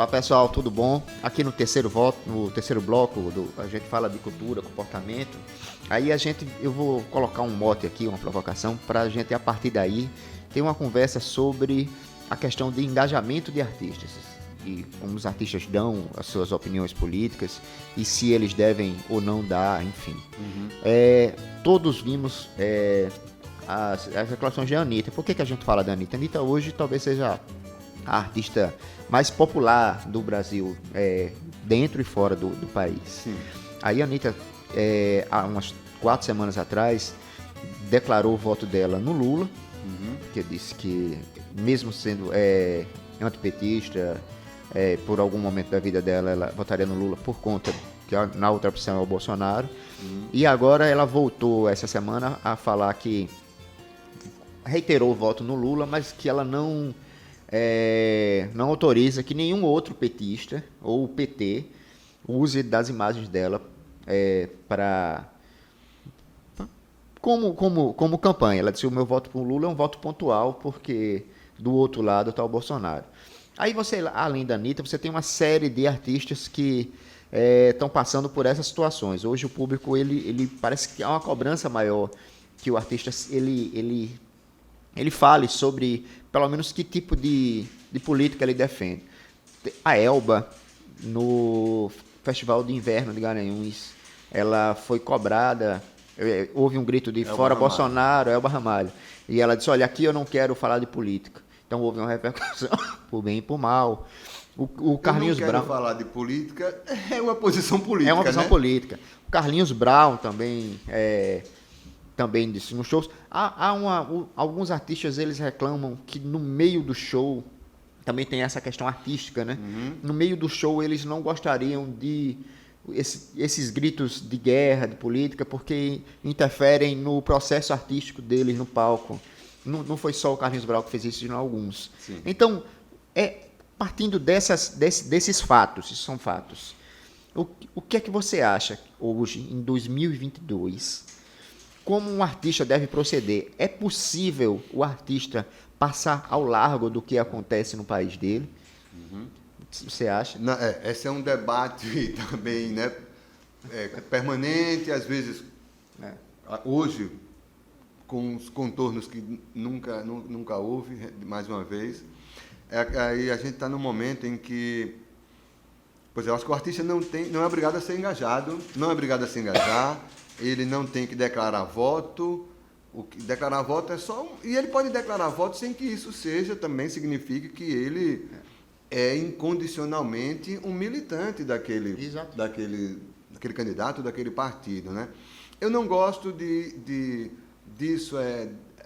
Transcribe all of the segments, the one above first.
Olá pessoal, tudo bom? Aqui no terceiro bloco, a gente fala de cultura, comportamento. Aí eu vou colocar um mote aqui, uma provocação, para a gente, a partir daí, ter uma conversa sobre a questão de engajamento de artistas. E como os artistas dão as suas opiniões políticas e se eles devem ou não dar, enfim. Todos vimos as declarações de Anitta. Por que a gente fala da Anitta? Anitta hoje talvez seja a artista mais popular do Brasil, dentro e fora do país. Sim. Aí a Anitta, há umas 4 semanas atrás, declarou o voto dela no Lula, que disse que, mesmo sendo antipetista, por algum momento da vida dela, ela votaria no Lula por conta que na outra opção é o Bolsonaro. E agora ela voltou essa semana a falar que reiterou o voto no Lula, mas que ela não autoriza que nenhum outro petista ou PT use das imagens dela como campanha. Ela disse: o meu voto para o Lula é um voto pontual, porque do outro lado está o Bolsonaro. Aí você, além da Anitta, você tem uma série de artistas que estão passando por essas situações. Hoje o público, ele parece que há uma cobrança maior que o artista ele fale sobre, pelo menos, que tipo de política ele defende. A Elba, no Festival de Inverno de Garanhuns, ela foi cobrada, houve um grito de fora Bolsonaro, Elba Ramalho, e ela disse: olha, aqui eu não quero falar de política. Então houve uma repercussão, por bem e por mal. O Carlinhos Brown... Eu não quero falar de política, é uma posição política, É uma posição política. O Carlinhos Brown também disse nos shows. Alguns artistas, eles reclamam que no meio do show, também tem essa questão artística, né? No meio do show, eles não gostariam de esses gritos de guerra, de política, porque interferem no processo artístico deles no palco. Não foi só o Carlinhos Brown que fez isso, sino alguns. Sim. Então, partindo desses fatos, isso são fatos, o que é que você acha hoje, em 2022, como um artista deve proceder? É possível o artista passar ao largo do que acontece no país dele? Você acha? Não, esse é um debate também, né, permanente, às vezes, hoje, com os contornos que nunca houve, mais uma vez. Aí a gente está num momento em que, pois eu acho que o artista não é obrigado a ser engajado, não é obrigado a se engajar, ele não tem que declarar voto. Declarar voto é só... E ele pode declarar voto sem que isso também signifique que ele é incondicionalmente um militante daquele candidato, daquele partido, né? Eu não gosto disso,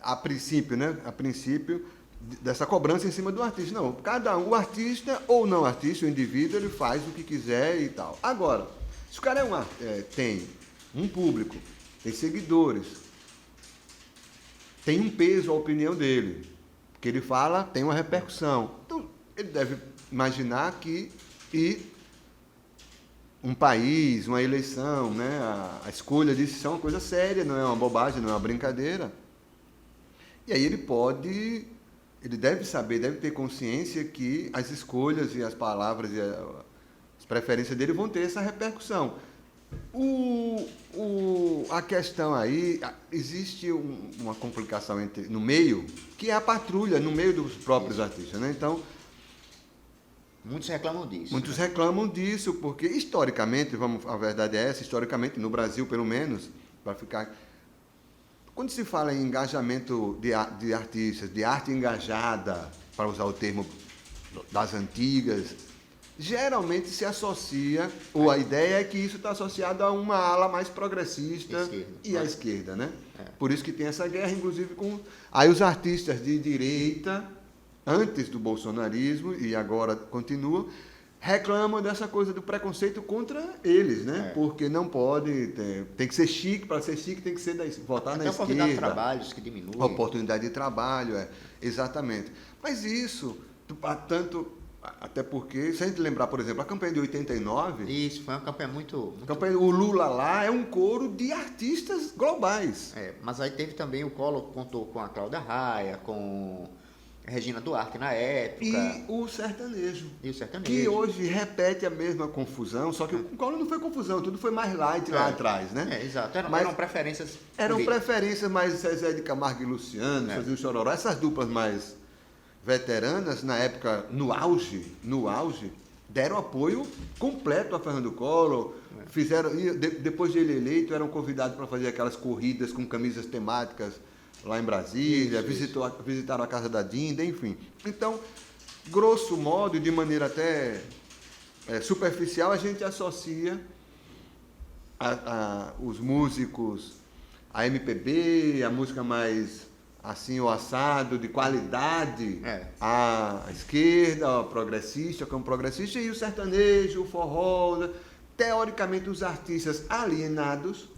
a princípio, né? A princípio, dessa cobrança em cima do artista. Não, o artista ou não artista, o indivíduo, ele faz o que quiser e tal. Agora, se o cara tem um público, tem seguidores, tem um peso a opinião dele, o que ele fala tem uma repercussão. Então, ele deve imaginar que um país, uma eleição, né, a escolha disso é uma coisa séria, não é uma bobagem, não é uma brincadeira. E aí ele deve saber, deve ter consciência que as escolhas e as palavras e as preferências dele vão ter essa repercussão. A questão aí, existe uma complicação no meio, que é a patrulha, no meio dos próprios artistas, né? Então, muitos reclamam disso. Muitos reclamam disso, porque historicamente, a verdade é essa, historicamente, no Brasil pelo menos, para ficar... Quando se fala em engajamento de artistas, de arte engajada, para usar o termo das antigas, geralmente se associa, ou a ideia é que isso está associado a uma ala mais progressista à esquerda, né? Por isso que tem essa guerra, inclusive, com... Aí os artistas de direita, antes do bolsonarismo, e agora continuam, reclamam dessa coisa do preconceito contra eles, né? Porque não pode, tem que ser chique, para ser chique tem que ser votar na esquerda. A oportunidade de trabalho, que diminui. A oportunidade de trabalho, exatamente. Mas isso, até porque, se a gente lembrar, por exemplo, a campanha de 89... Isso, foi uma campanha muito... O Lula lá é um coro de artistas globais. Mas aí teve também, o Collor contou com a Cláudia Raia, com Regina Duarte na época. E o sertanejo. E o sertanejo. Que hoje repete a mesma confusão, só que o Collor não foi confusão, tudo foi mais light lá atrás, né? Exato. Eram preferências. Eram preferências mais Zezé de Camargo e Luciano, fazia o Chororó, essas duplas mais veteranas, na época, no auge, deram apoio completo a Fernando Collor. Fizeram, depois de ele eleito, eram convidados para fazer aquelas corridas com camisas temáticas lá em Brasília, visitaram a casa da Dinda, enfim. Então, grosso modo, de maneira até superficial, a gente associa os músicos, a MPB, a música mais assim, o assado, de qualidade, à esquerda, ao progressista, como progressista, e o sertanejo, o forró, né? Teoricamente, os artistas alienados,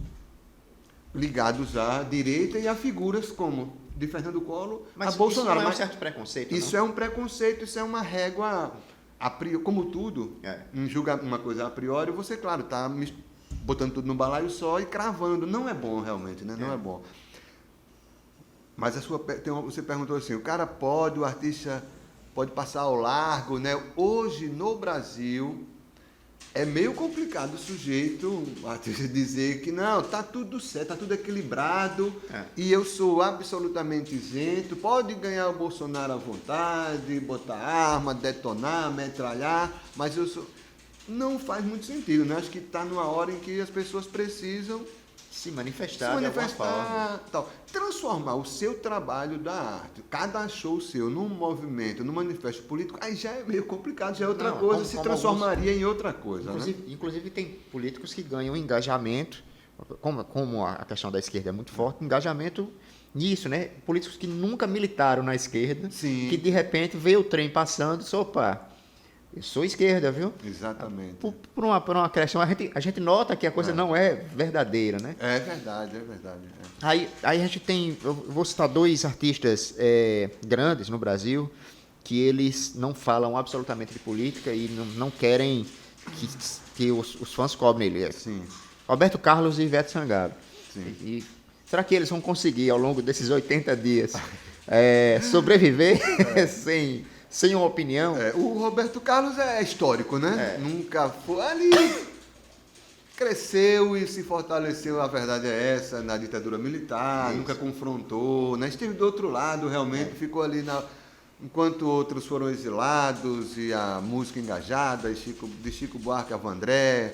ligados à direita e a figuras como de Fernando Collor a Bolsonaro. Isso não é um certo preconceito, isso não? É um preconceito, isso é uma régua, a priori, como tudo, julga uma coisa a priori, você, claro, está botando tudo no balaio só e cravando. Não é bom, realmente, né? Não é bom. Mas você perguntou assim, o artista pode passar ao largo, né? Hoje, no Brasil, é meio complicado o sujeito, o artista, dizer que não, tá tudo certo, tá tudo equilibrado e eu sou absolutamente isento, pode ganhar o Bolsonaro à vontade, botar arma, detonar, metralhar, mas eu sou... Não faz muito sentido, né? Acho que está numa hora em que as pessoas precisam se manifestar de alguma forma. Tal. Transformar o seu trabalho da arte, cada show seu, num movimento, num manifesto político, aí já é meio complicado, já é outra coisa, se transformaria em outra coisa. Inclusive tem políticos que ganham engajamento, como a questão da esquerda é muito forte, engajamento nisso, né? Políticos que nunca militaram na esquerda, sim, que de repente vê o trem passando e opa, eu sou esquerda, viu? Exatamente. Por uma questão, a gente nota que a coisa não é verdadeira, né? É verdade. Aí a gente tem, eu vou citar dois artistas grandes no Brasil, que eles não falam absolutamente de política e não querem que os fãs cobrem ele. Sim. Roberto Carlos e Ivete Sangalo. Sim. E será que eles vão conseguir, ao longo desses 80 dias, sobreviver sem uma opinião? O Roberto Carlos é histórico, né? Nunca foi ali, cresceu e se fortaleceu, a verdade é essa, na ditadura militar, nunca confrontou, né? Esteve do outro lado, realmente, ficou ali enquanto outros foram exilados e a música engajada, de Chico Buarque a Vandré,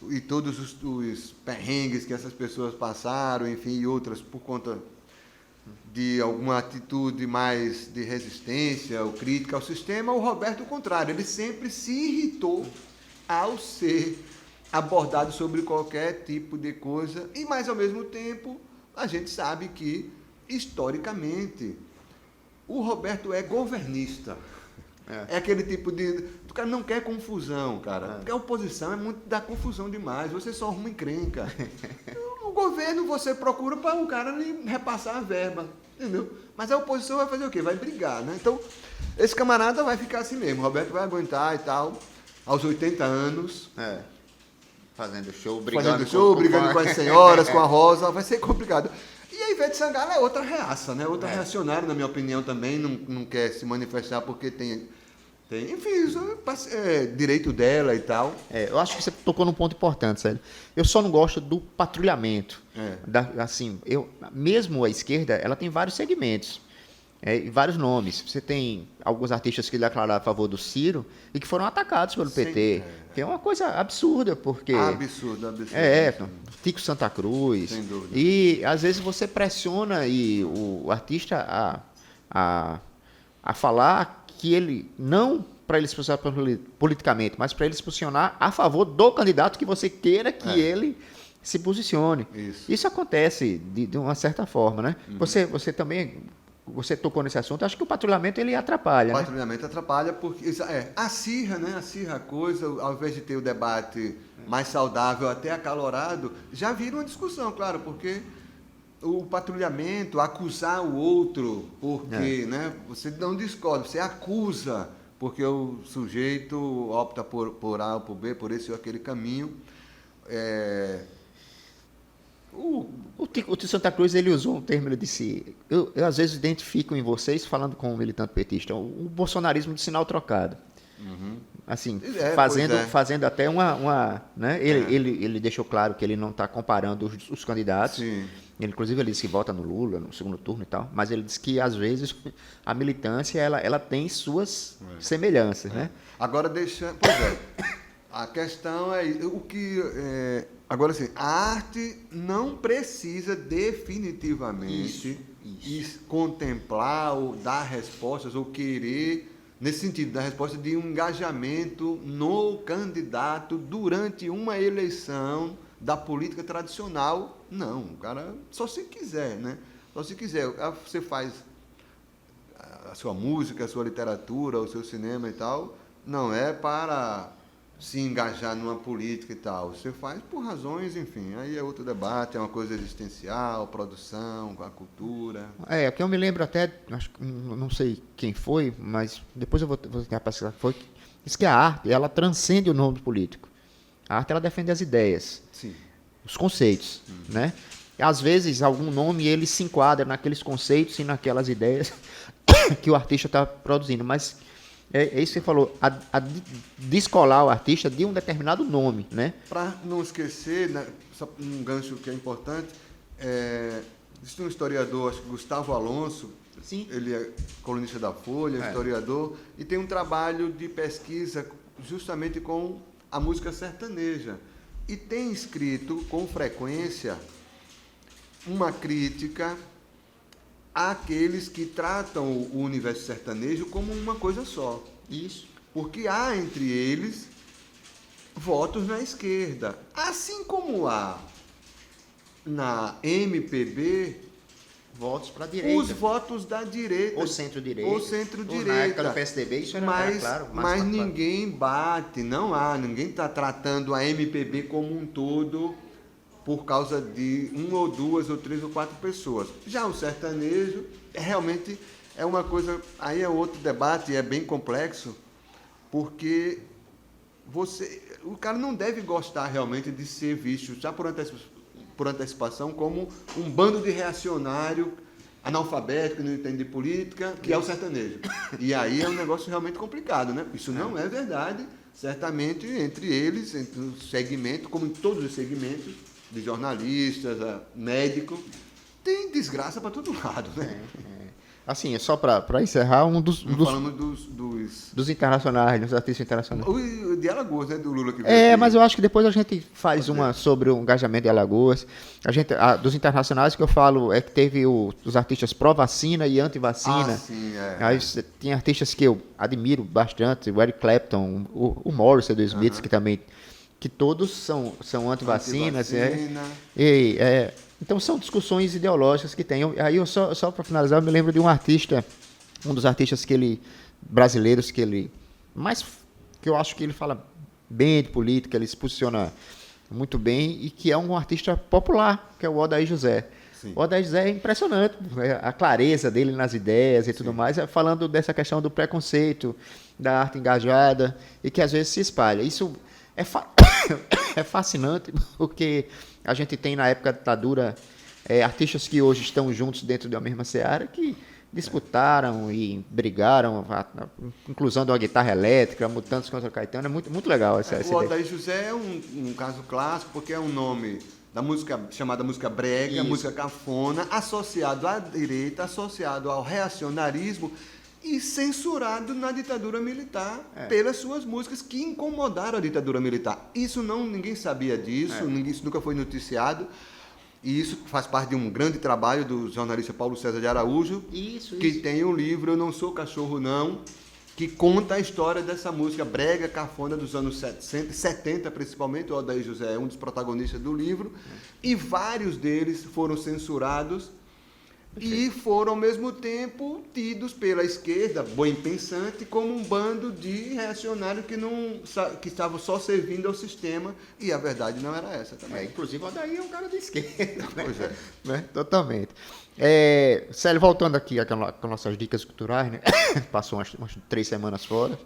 e todos os perrengues que essas pessoas passaram, enfim, e outras por conta de alguma atitude mais de resistência ou crítica ao sistema. O Roberto, o contrário, ele sempre se irritou ao ser abordado sobre qualquer tipo de coisa, e mais ao mesmo tempo a gente sabe que, historicamente, o Roberto é governista. É aquele tipo de... O cara não quer confusão, cara. Porque a oposição é muito da confusão demais. Você só arruma encrenca. O governo você procura para o cara lhe repassar a verba. Entendeu? Mas a oposição vai fazer o quê? Vai brigar, né? Então, esse camarada vai ficar assim mesmo. O Roberto vai aguentar e tal, aos 80 anos. Fazendo show, brigando com as senhoras, com a Rosa. Vai ser complicado. E a Ivete Sangalo é outra reaça, né? Outra reacionária, na minha opinião, também. Não quer se manifestar porque tem enfim, isso é direito dela e tal. Eu acho que você tocou num ponto importante, sério. Eu só não gosto do patrulhamento. Mesmo a esquerda, ela tem vários segmentos. E vários nomes. Você tem alguns artistas que declararam a favor do Ciro e que foram atacados pelo PT. Que é uma coisa absurda, porque... Absurdo. Tico Santa Cruz. Sem dúvida. E, às vezes, você pressiona o artista a falar que ele, não para ele se posicionar politicamente, mas para ele se posicionar a favor do candidato que você queira que ele se posicione. Isso acontece de uma certa forma, né? Uhum. Você também... Você tocou nesse assunto, acho que o patrulhamento ele atrapalha. O patrulhamento atrapalha porque acirra, né? Acirra a coisa, ao invés de ter o debate mais saudável, até acalorado, já vira uma discussão, claro, porque o patrulhamento, acusar o outro, porque né, você não discorda, você acusa, porque o sujeito opta por A ou por B, por esse ou aquele caminho. O Tio Santa Cruz, ele usou um termo, ele disse, eu às vezes identifico em vocês, falando com um militante petista, o bolsonarismo de sinal trocado. Assim, fazendo até né? Ele deixou claro que ele não está comparando os candidatos. Sim. Ele, inclusive, ele disse que vota no Lula no segundo turno e tal, mas ele disse que, às vezes, a militância ela tem suas semelhanças, né? Agora, pois é, a questão é o que... agora, assim, a arte não precisa definitivamente contemplar ou dar respostas ou querer, nesse sentido, dar resposta de um engajamento no candidato durante uma eleição da política tradicional. Não, o cara só se quiser, né? Só se quiser. Você faz a sua música, a sua literatura, o seu cinema e tal, não é para se engajar numa política e tal. Você faz por razões, enfim, aí é outro debate, é uma coisa existencial, produção, a cultura. Aqui eu me lembro até, não sei quem foi, mas depois eu vou tentar pesquisar quem foi, diz que a arte, ela transcende o nome político. A arte, ela defende as ideias, Sim. os conceitos, né? E, às vezes, algum nome, ele se enquadra naqueles conceitos e naquelas ideias que o artista está produzindo, mas é isso que você falou, a descolar o artista de um determinado nome, né? Para não esquecer, né, só um gancho que é importante, existe um historiador, acho que Gustavo Alonso. Sim. Ele é colunista da Folha, historiador, e tem um trabalho de pesquisa justamente com a música sertaneja. E tem escrito com frequência uma crítica àqueles que tratam o universo sertanejo como uma coisa só. Isso. Porque há entre eles votos na esquerda. Assim como há na MPB votos para a direita. Os votos da direita. Ou centro-direita. Ou centro-direita. Na época do PSDB, isso era claro. Mas ninguém bate, ninguém está tratando a MPB como um todo por causa de uma ou duas ou três ou quatro pessoas. Já o sertanejo realmente é uma coisa, aí é outro debate, é bem complexo, porque o cara não deve gostar realmente de ser visto, já por antecipação, como um bando de reacionário analfabeto, que não entende de política, que é o sertanejo. E aí é um negócio realmente complicado, né? Isso não é verdade, certamente, entre eles, entre o segmento, como em todos os segmentos, de jornalistas, médico, tem desgraça para todo lado, né? Assim, só para encerrar, falamos dos internacionais, dos artistas internacionais. O de Alagoas, né? Do Lula que veio aqui. Mas eu acho que depois a gente faz uma sobre o engajamento de Alagoas. Dos internacionais que eu falo é que teve os artistas pró-vacina e anti-vacina. Ah, sim, Aí tem artistas que eu admiro bastante, o Eric Clapton, o Morrissey do Smiths, que todos são anti-vacinas. Então são discussões ideológicas que tem. Aí eu só para finalizar, eu me lembro de um artista, um dos artistas brasileiros que eu acho que ele fala bem de política, ele se posiciona muito bem e que é um artista popular, que é o Odair José. Sim. O Odair José é impressionante, a clareza dele nas ideias e tudo mais, falando dessa questão do preconceito, da arte engajada e que às vezes se espalha. Isso é fascinante porque a gente tem na época da ditadura artistas que hoje estão juntos dentro da mesma seara que disputaram e brigaram, inclusão de uma guitarra elétrica, Mutantes contra Caetano, é muito, muito legal essa ideia. O Odair José é um caso clássico porque é um nome da música chamada música brega, música cafona, associado à direita, associado ao reacionarismo e censurado na ditadura militar pelas suas músicas que incomodaram a ditadura militar. Isso ninguém sabia disso, isso nunca foi noticiado. E isso faz parte de um grande trabalho do jornalista Paulo César de Araújo, que tem um livro, Eu Não Sou Cachorro Não, que conta a história dessa música brega, cafona dos anos 70, principalmente. O Odair José é um dos protagonistas do livro, e vários deles foram censurados e foram, ao mesmo tempo, tidos pela esquerda, bem pensante, como um bando de reacionários que estavam só servindo ao sistema, e a verdade não era essa também. Inclusive, o Odair é um cara de esquerda. Pois é. Né? Totalmente. Célio, voltando aqui com nossas dicas culturais, né? Passou umas 3 semanas fora.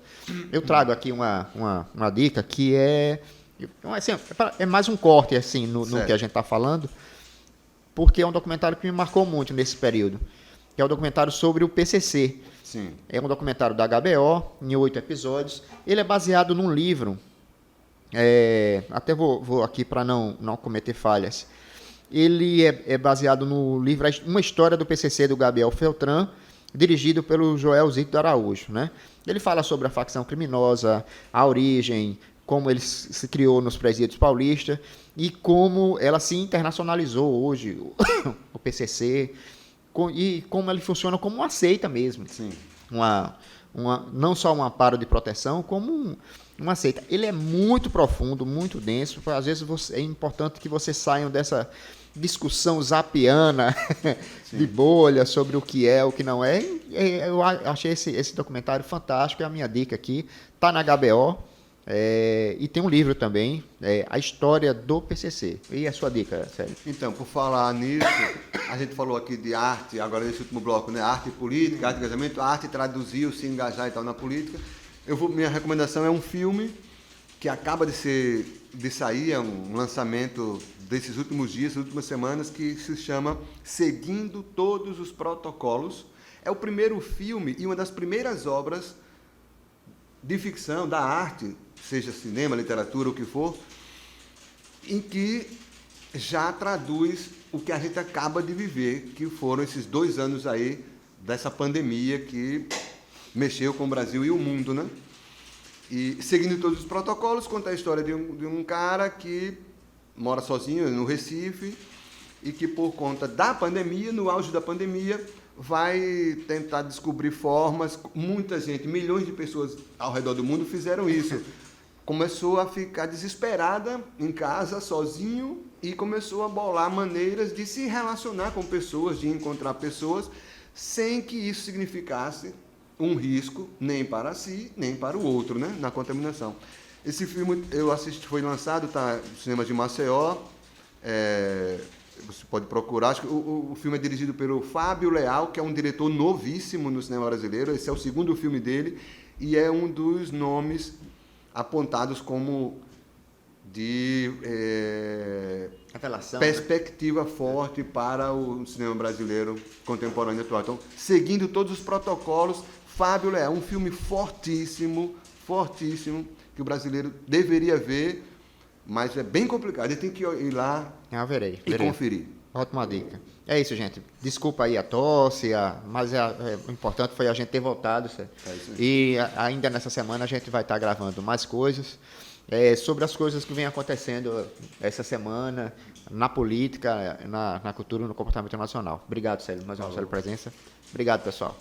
Eu trago aqui uma dica que é mais um corte assim, no que a gente está falando. porque é um documentário que me marcou muito nesse período, que é o documentário sobre o PCC. Sim. É um documentário da HBO, em 8 episódios. Ele é baseado num livro, até vou aqui para não cometer falhas. Ele é baseado no livro Uma História do PCC, do Gabriel Feltran, dirigido pelo Joel Zito Araújo, né? Ele fala sobre a facção criminosa, a origem, como ele se criou nos presídios paulistas e como ela se internacionalizou hoje, o PCC, e como ele funciona como uma seita mesmo. Sim. Não só um amparo de proteção, como uma seita. Ele é muito profundo, muito denso. Às vezes é importante que vocês saiam dessa discussão zapiana de bolha sobre o que é, o que não é. Eu achei esse documentário fantástico, é a minha dica aqui. Está na HBO. E tem um livro também, A História do PCC. E a sua dica, Célio? Então, por falar nisso, a gente falou aqui de arte, agora nesse último bloco, né? Arte e política, arte e engajamento, arte traduzir, se engajar e tal na política. Minha recomendação é um filme que acaba de sair, é um lançamento desses últimos dias, das últimas semanas, que se chama Seguindo Todos os Protocolos. É o primeiro filme e uma das primeiras obras de ficção, da arte, seja cinema, literatura, o que for, em que já traduz o que a gente acaba de viver, que foram esses 2 anos aí dessa pandemia que mexeu com o Brasil e o mundo, né? E seguindo todos os protocolos, conta a história de um cara que mora sozinho no Recife e que por conta da pandemia, no auge da pandemia, vai tentar descobrir formas. Muita gente, milhões de pessoas ao redor do mundo fizeram isso. Começou a ficar desesperada em casa, sozinho, e começou a bolar maneiras de se relacionar com pessoas, de encontrar pessoas, sem que isso significasse um risco nem para si, nem para o outro, né, na contaminação. Esse filme eu assisti, foi lançado, está no cinema de Maceió, você pode procurar. Acho que o filme é dirigido pelo Fábio Leal, que é um diretor novíssimo no cinema brasileiro. Esse é o 2º filme dele e é um dos nomes apontados como de revelação, perspectiva, né, forte para o cinema brasileiro contemporâneo atual. Então, seguindo todos os protocolos, Fábio Leal, um filme fortíssimo, fortíssimo, que o brasileiro deveria ver, mas é bem complicado. Ele tem que ir lá e conferir. Ótima dica. É isso, gente. Desculpa aí a tosse, mas o importante foi a gente ter voltado. E ainda nessa semana a gente vai estar gravando mais coisas sobre as coisas que vêm acontecendo essa semana na política, na cultura e no comportamento nacional. Obrigado, Célio, mais uma vez pela presença. Obrigado, pessoal.